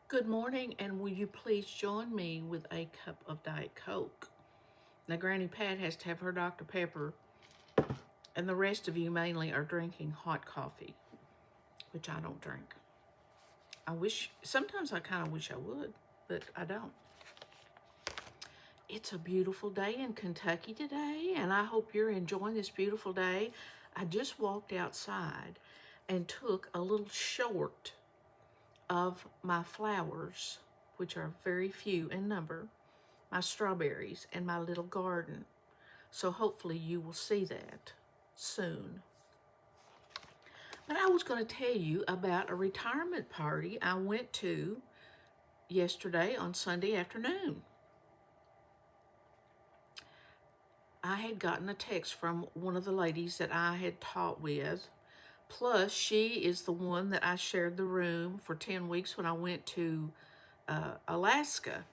Good morning, and will you please join me with a cup of Diet Coke? Now, Granny Pat has to have her Dr. Pepper, and the rest of you mainly are drinking hot coffee, which I don't drink. Sometimes I kind of wish I would, but I don't. It's a beautiful day in Kentucky today, and I hope you're enjoying this beautiful day. I just walked outside and took a little short of my flowers, which are very few in number, my strawberries, and my little garden. So hopefully you will see that soon. But I was going to tell you about a retirement party I went to yesterday on Sunday afternoon. I had gotten a text from one of the ladies that I had taught with. Plus, she is the one that I shared the room for 10 weeks when I went to Alaska.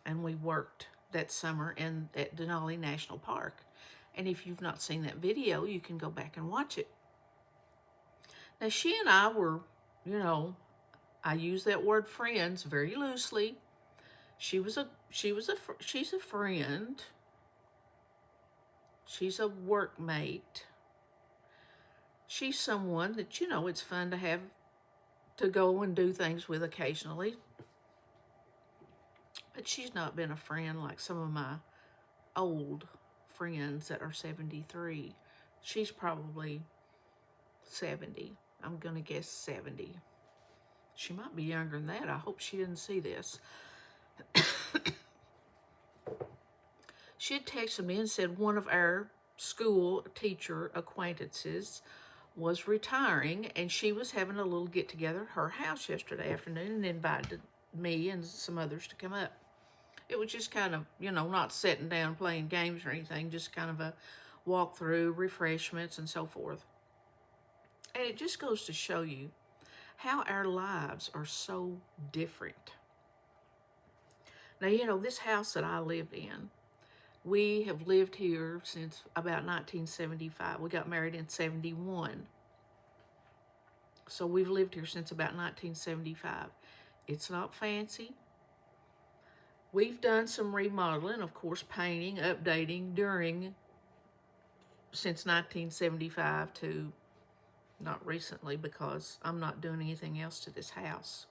And we worked that summer at Denali National Park. And if you've not seen that video, you can go back and watch it. Now, she and I were, I use that word friends very loosely. She's a friend. She's a workmate. She's someone that, it's fun to have to go and do things with occasionally. But she's not been a friend like some of my old friends that are 73. She's probably 70. I'm going to guess 70. She might be younger than that. I hope she didn't see this. She had texted me and said one of our school teacher acquaintances was retiring, and she was having a little get-together at her house yesterday afternoon and invited me and some others to come up. It was just kind of, not sitting down playing games or anything, just kind of a walk through, refreshments, and so forth. And it just goes to show you how our lives are so different. Now, this house that I live in, we have lived here since about 1975. We got married in 71. So we've lived here since about 1975. It's not fancy. We've done some remodeling, of course, painting, updating since 1975 to not recently, because I'm not doing anything else to this house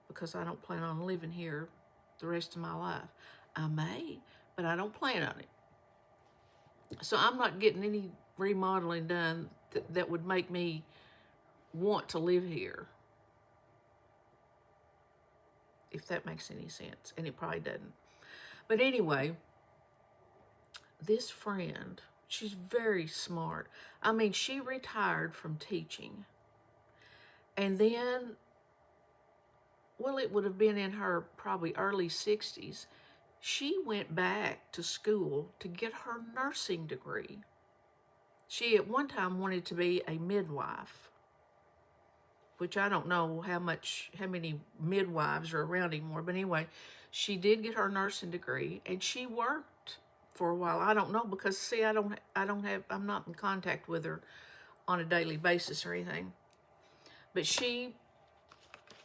because I don't plan on living here the rest of my life. I may, but I don't plan on it. So I'm not getting any remodeling done that would make me want to live here, if that makes any sense, and it probably doesn't. But anyway, this friend, she's very smart. I mean, she retired from teaching, and then, well, it would have been in her probably early 60s, she went back to school to get her nursing degree. She at one time wanted to be a midwife, which I don't know how many midwives are around anymore. But anyway, she did get her nursing degree, and she worked for a while. I don't know, because see, I'm not in contact with her on a daily basis or anything. But she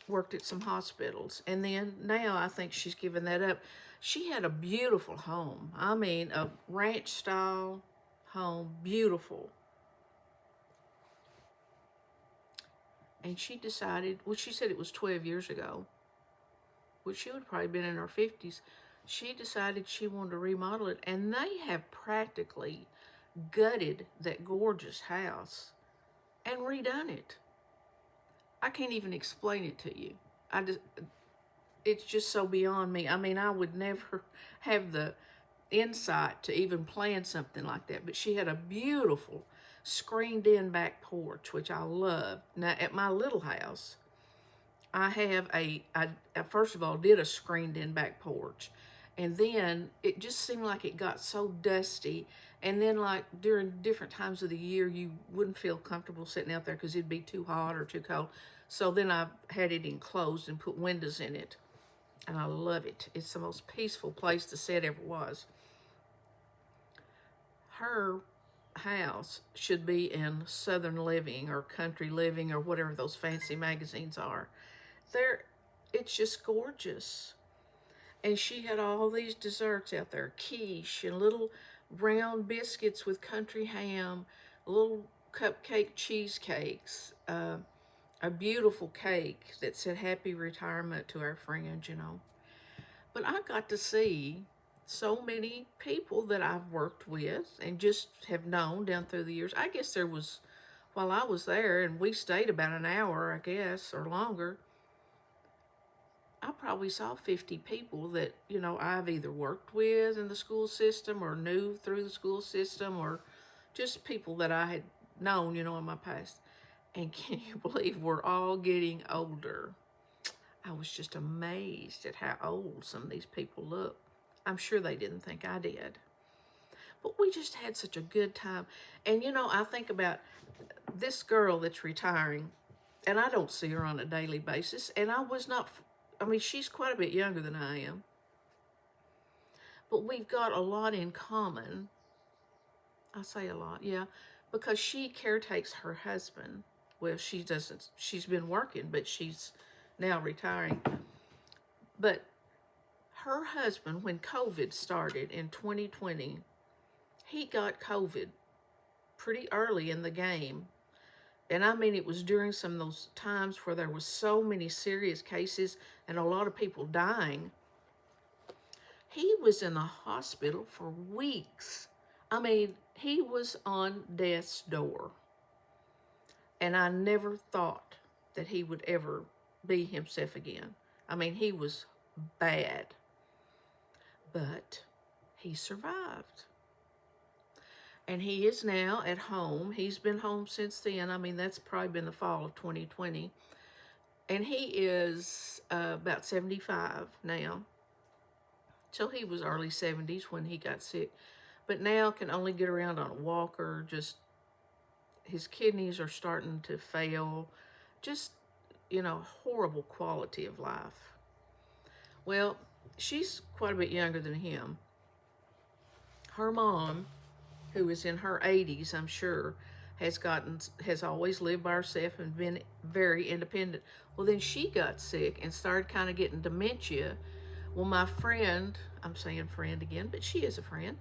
worked at some hospitals, and then now I think she's given that up. She had a beautiful home. I mean, a ranch style home, beautiful. And she decided, well, she said it was 12 years ago, which she would have probably been in her 50s. She decided she wanted to remodel it, and they have practically gutted that gorgeous house and redone it. I can't even explain it to you. It's just so beyond me. I mean, I would never have the insight to even plan something like that. But she had a beautiful screened-in back porch, which I love. Now, at my little house, I first of all did a screened-in back porch. And then it just seemed like it got so dusty. And then, like, during different times of the year, you wouldn't feel comfortable sitting out there because it'd be too hot or too cold. So then I had it enclosed and put windows in it. And I love it. It's the most peaceful place to sit ever was. Her house should be in Southern Living or Country Living or whatever those fancy magazines are. There, it's just gorgeous. And she had all these desserts out there, quiche and little round biscuits with country ham, little cupcake cheesecakes, a beautiful cake that said happy retirement to our friends, you know. But I got to see so many people that I've worked with and just have known down through the years. I guess there was, while I was there, and we stayed about an hour, I guess, or longer, I probably saw 50 people that, you know, I've either worked with in the school system or knew through the school system, or just people that I had known, you know, in my past. And can you believe we're all getting older? I was just amazed at how old some of these people look. I'm sure they didn't think I did. But we just had such a good time. And, you know, I think about this girl that's retiring, and I don't see her on a daily basis. And I was not, I mean, she's quite a bit younger than I am. But we've got a lot in common. I say a lot, yeah, because she caretakes her husband. Well, she doesn't, she's been working, but she's now retiring. But her husband, when COVID started in 2020, he got COVID pretty early in the game. And I mean, it was during some of those times where there was so many serious cases and a lot of people dying. He was in the hospital for weeks. I mean, he was on death's door. And I never thought that he would ever be himself again. I mean, he was bad. But he survived. And he is now at home. He's been home since then. I mean, that's probably been the fall of 2020. And he is about 75 now. So he was early 70s when he got sick. But now can only get around on a walker. Just, his kidneys are starting to fail. Just, you know, horrible quality of life. Well, she's quite a bit younger than him. Her mom, who is in her 80s, I'm sure, has always lived by herself and been very independent. Well, then she got sick and started kind of getting dementia. Well, my friend, I'm saying friend again, but she is a friend,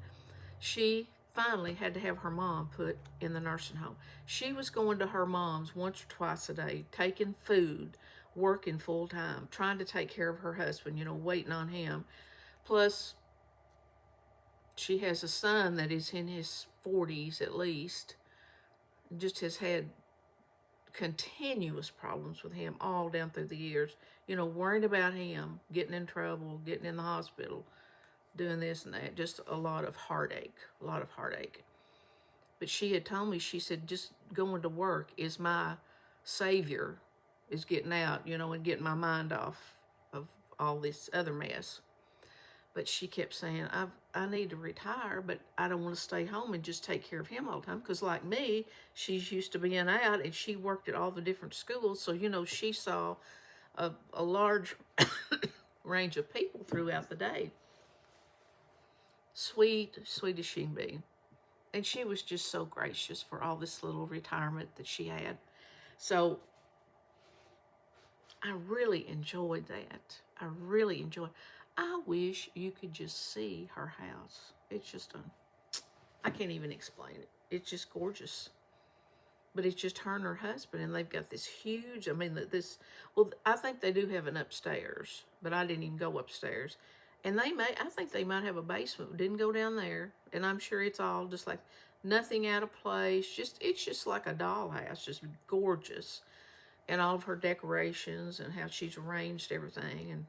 she finally had to have her mom put in the nursing home. She was going to her mom's once or twice a day, taking food, working full time, trying to take care of her husband, you know, waiting on him. Plus, she has a son that is in his 40s at least, just has had continuous problems with him all down through the years. You know, worrying about him, getting in trouble, getting in the hospital, doing this and that. Just a lot of heartache, a lot of heartache. But she had told me, she said, just going to work is my savior, is getting out, you know, and getting my mind off of all this other mess. But she kept saying, I need to retire, but I don't want to stay home and just take care of him all the time. Because like me, she's used to being out, and she worked at all the different schools. So, you know, she saw a large range of people throughout the day. Sweet, sweet as she can be. And she was just so gracious for all this little retirement that she had. So I really enjoyed that. I really enjoyed. I wish you could just see her house. It's just I can't even explain it. It's just gorgeous. But it's just her and her husband, and they've got this huge, I mean, well, I think they do have an upstairs, but I didn't even go upstairs. And I think they might have a basement. Didn't go down there. And I'm sure it's all just like nothing out of place. It's just like a dollhouse, just gorgeous. And all of her decorations and how she's arranged everything. And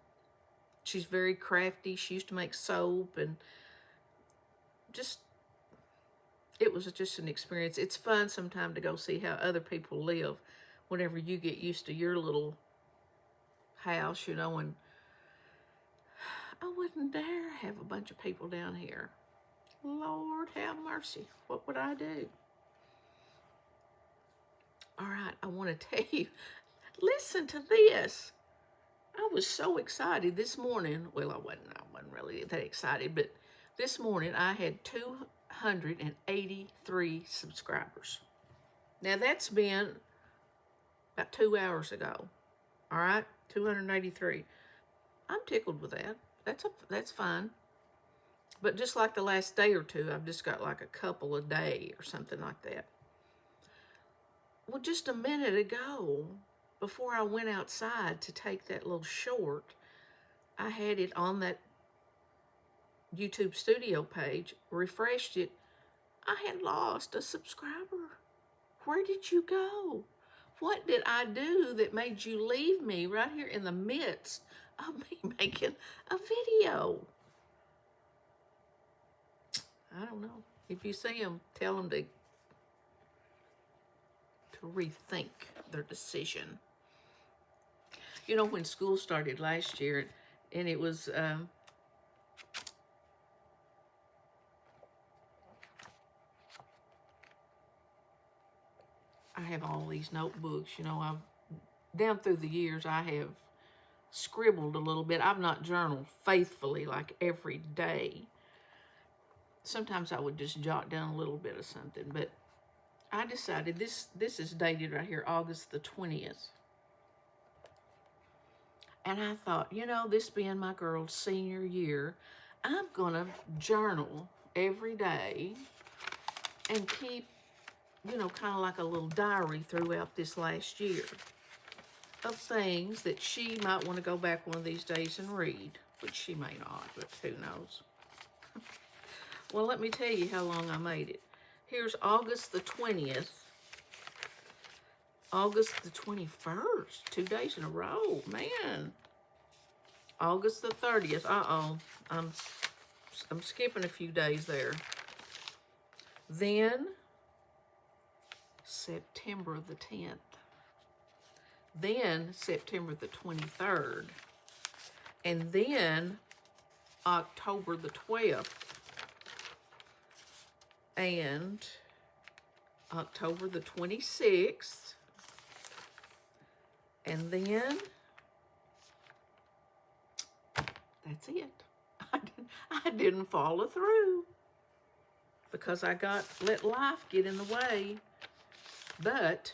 she's very crafty. She used to make soap, and just, it was just an experience. It's fun sometimes to go see how other people live whenever you get used to your little house, you know, and I wouldn't dare have a bunch of people down here. Lord have mercy. What would I do? All right, I want to tell you, listen to this. I was so excited this morning. Well, I wasn't really that excited, but this morning I had 283 subscribers. Now that's been about 2 hours ago. All right. 283. I'm tickled with that. That's fine. But just like the last day or two, I've just got like a couple a day or something like that. Well, just a minute ago, before I went outside to take that little short, I had it on that YouTube studio page, refreshed it. I had lost a subscriber. Where did you go? What did I do that made you leave me right here in the midst of me making a video? I don't know. If you see them, tell them to rethink their decision. You know, when school started last year, and it was I have all these notebooks. You know, I've down through the years I have scribbled a little bit. I've not journaled faithfully like every day. Sometimes I would just jot down a little bit of something, but I decided this is dated right here, August the 20th. And I thought, you know, this being my girl's senior year, I'm gonna journal every day and keep, you know, kind of like a little diary throughout this last year of things that she might want to go back one of these days and read, which she may not, but who knows. Well, let me tell you how long I made it. Here's August the 20th, August the 21st, 2 days in a row, man. August the 30th, I'm skipping a few days there. Then September the 10th. Then September the 23rd. And then October the 12th. And October the 26th. And then that's it. I didn't follow through because I let life get in the way. But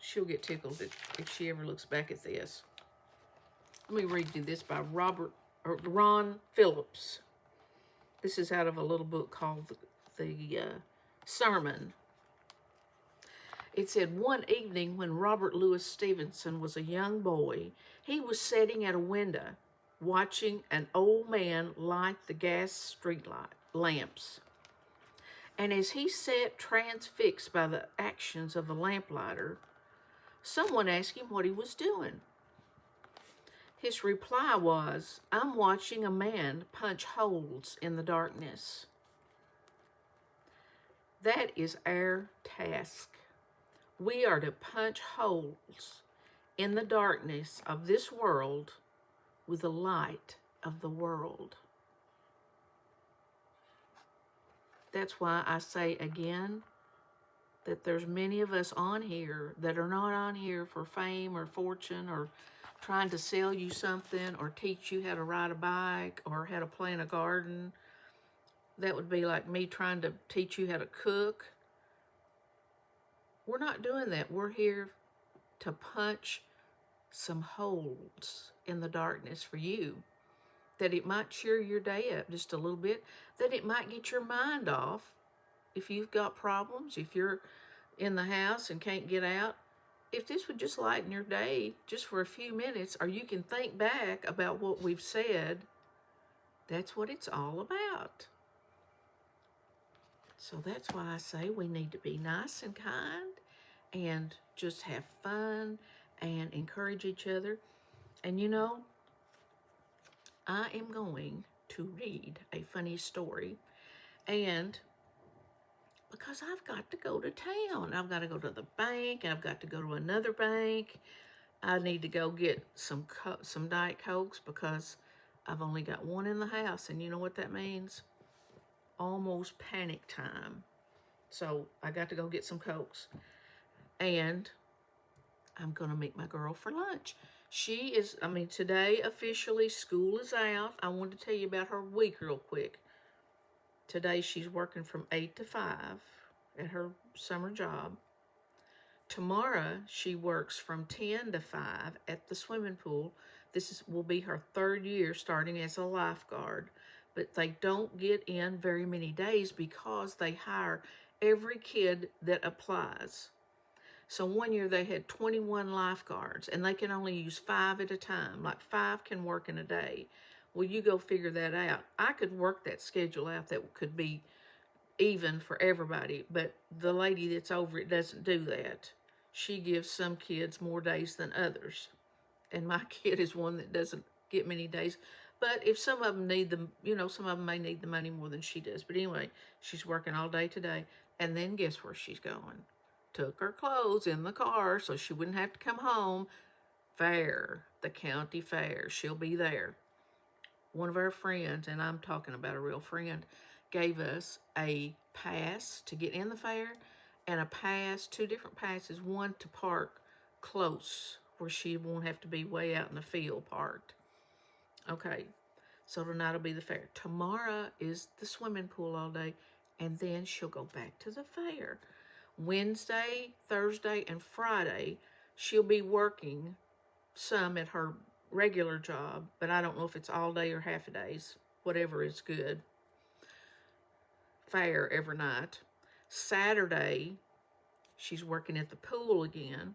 she'll get tickled if she ever looks back at this. Let me read you this by Ron Phillips. This is out of a little book called the Sermon. It said, one evening when Robert Louis Stevenson was a young boy, he was sitting at a window watching an old man light the gas street lamps. And as he sat transfixed by the actions of the lamplighter, someone asked him what he was doing. His reply was, I'm watching a man punch holes in the darkness. That is our task. We are to punch holes in the darkness of this world with the light of the world. That's why I say again that there's many of us on here that are not on here for fame or fortune or trying to sell you something or teach you how to ride a bike or how to plant a garden. That would be like me trying to teach you how to cook. We're not doing that. We're here to punch some holes in the darkness for you, that it might cheer your day up just a little bit, that it might get your mind off if you've got problems, if you're in the house and can't get out. If this would just lighten your day just for a few minutes, or you can think back about what we've said, that's what it's all about. So that's why I say we need to be nice and kind and just have fun and encourage each other. And you know, I am going to read a funny story, and because I've got to go to town. I've got to go to the bank, and I've got to go to another bank. I need to go get some Diet Cokes because I've only got one in the house, and you know what that means? Almost panic time. So I got to go get some Cokes. And I'm going to meet my girl for lunch. Today officially school is out. I want to tell you about her week real quick. Today she's working from 8 to 5 at her summer job. Tomorrow, she works from 10 to 5 at the swimming pool. Will be her 3rd year starting as a lifeguard. But they don't get in very many days because they hire every kid that applies. So one year they had 21 lifeguards, and they can only use 5 at a time. Like 5 can work in a day. Well, you go figure that out. I could work that schedule out that could be even for everybody, but the lady that's over it doesn't do that. She gives some kids more days than others, and my kid is one that doesn't get many days. But if some of them need them, some of them may need the money more than she does. But anyway, she's working all day today, and then guess where she's going? Took her clothes in the car so she wouldn't have to come home. Fair, the county fair. She'll be there. One of our friends, and I'm talking about a real friend, gave us a pass to get in the fair and a pass, 2 different passes, one to park close where she won't have to be way out in the field parked. Okay, so tonight will be the fair. Tomorrow is the swimming pool all day, and then she'll go back to the fair. Wednesday, Thursday, and Friday, she'll be working some at her regular job, but I don't know if it's all day or half a days, whatever is good. Fair every night. Saturday, she's working at the pool again.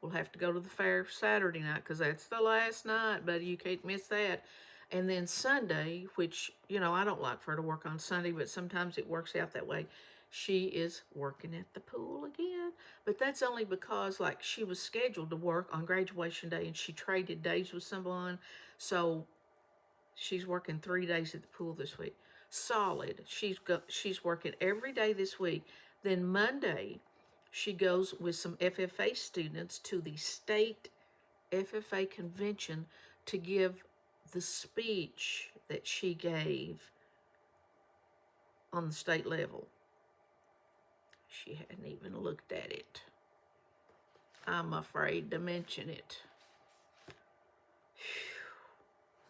We'll have to go to the fair Saturday night because that's the last night, buddy. You can't miss that. And then Sunday, which, I don't like for her to work on Sunday, but sometimes it works out that way. She is working at the pool again. But that's only because, she was scheduled to work on graduation day and she traded days with someone. So she's working 3 days at the pool this week. Solid. She's working every day this week. Then Monday, she goes with some FFA students to the state FFA convention to give the speech that she gave on the state level. She hadn't even looked at it. I'm afraid to mention it.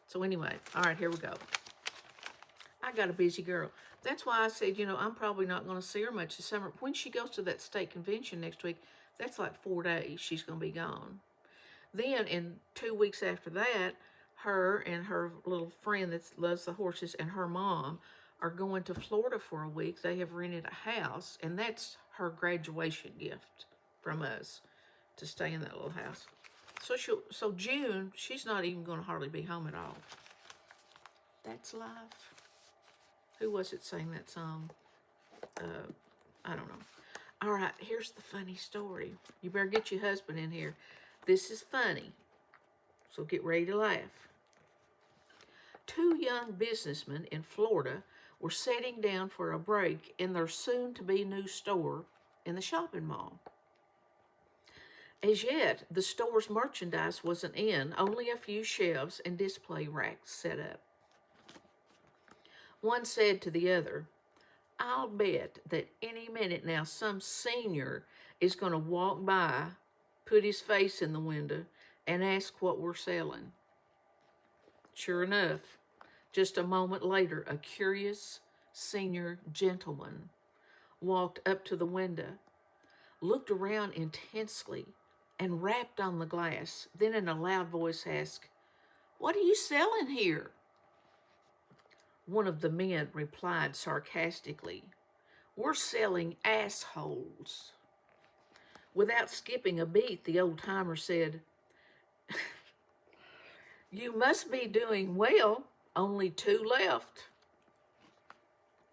So anyway, all right, here we go. I got a busy girl. That's why I said, I'm probably not going to see her much this summer. When she goes to that state convention next week, that's like 4 days she's going to be gone. Then in 2 weeks after that, her and her little friend that loves the horses and her mom are going to Florida for a week. They have rented a house, and that's her graduation gift from us, to stay in that little house. So June, she's not even going to hardly be home at all. That's life. Who was it sang that song? I don't know. All right, here's the funny story. You better get your husband in here. This is funny, so get ready to laugh. 2 young businessmen in Florida were sitting down for a break in their soon-to-be new store in the shopping mall. As yet, the store's merchandise wasn't in, only a few shelves and display racks set up. One said to the other, "I'll bet that any minute now some senior is going to walk by, put his face in the window, and ask what we're selling." Sure enough, just a moment later, a curious senior gentleman walked up to the window, looked around intensely, and rapped on the glass. Then in a loud voice asked, "What are you selling here?" One of the men replied sarcastically, "We're selling assholes." Without skipping a beat, the old-timer said, "You must be doing well. Only 2 left."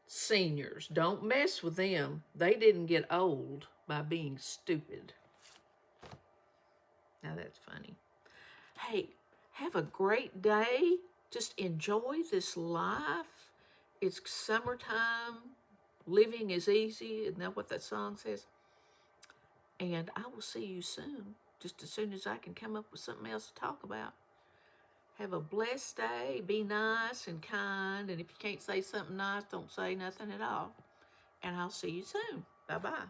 Seniors, don't mess with them. They didn't get old by being stupid. Now that's funny. Hey, have a great day. Just enjoy this life. It's summertime. Living is easy. Isn't that what that song says? And I will see you soon, just as soon as I can come up with something else to talk about. Have a blessed day. Be nice and kind. And if you can't say something nice, don't say nothing at all. And I'll see you soon. Bye-bye.